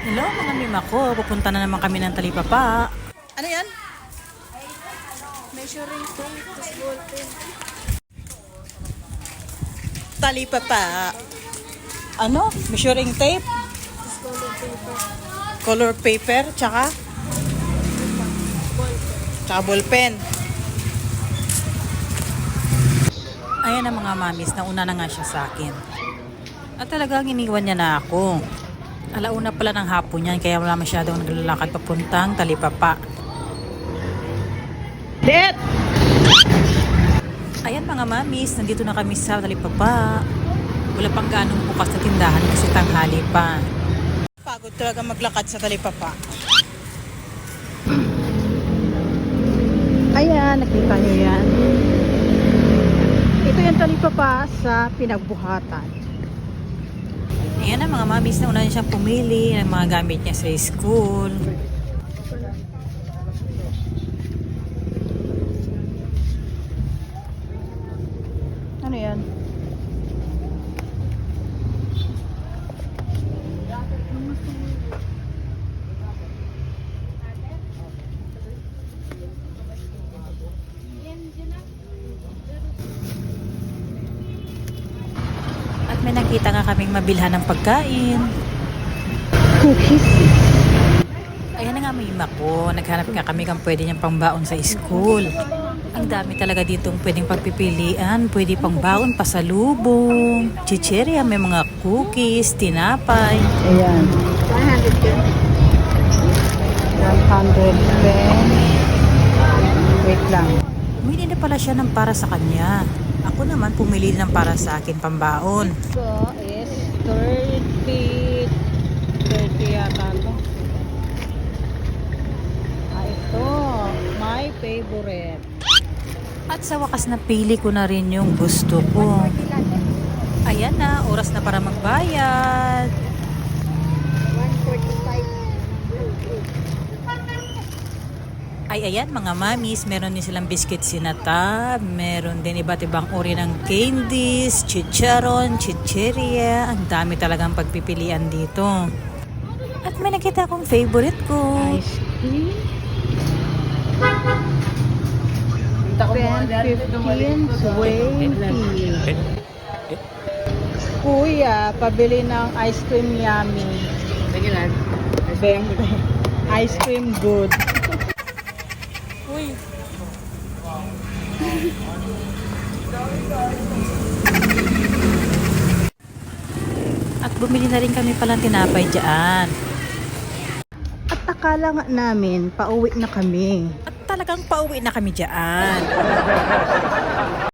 Hello mga mima ko, pupunta na naman kami ng Talipapa. Ano yan? Measuring tape, tapos ball pen. Talipapa. Ano? Measuring tape? Tapos color paper. Color paper, tsaka? Ball pen. Tsaka ballpen. Ayan na mga mamis, nauna na nga siya sa akin. At talagang iniwan niya na ako. Alauna pala ng hapon yan, kaya wala masyadong naglalakad papuntang Talipapa. Dit! Ayan mga mamis, nandito na kami sa Talipapa. Wala pang ganong bukas na tindahan kasi tanghali pa. Pagod talaga maglakad sa Talipapa. Ayan, nakita niyo yan. Ito yung Talipapa sa pinagbuhatan. Ayan na mga mamis, na una niya siyang pumili ng mga gamit niya sa school. Ano yan? At may nakita nga kaming mabilhan ng pagkain. Cookies. Ayan na nga may ko. Naghanap nga kami kung pwede niyang pangbaon sa school. Ang dami talaga ditong pwedeng pagpipilian. Pwede pangbaon, pasalubong, chicheria, may mga cookies, tinapay. Ayan. 100 yun. 110. Wait lang. Pumili na pala siya ng para sa kanya. Ako naman pumili ng para sa akin pambaon. So is 30 yata ito. Ito, my favorite. At sa wakas napili ko na rin yung gusto ko. Ayan na, oras na para magbayad. 145. Ay, ayan mga mamis, meron din silang biscuit sinata, meron din iba't ibang uri ng candies, chicharon, chicheria, ang dami talagang pagpipilian dito. At may nakita akong favorite ko. Ice cream. 10, 15, 20. Kuya, pabili ng ice cream yummy. Tagalan. Ice cream good. Uy. At bumili na rin kami palang tinapay dyan. At akala nga namin, pauwi na kami. At talagang pauwi na kami dyan.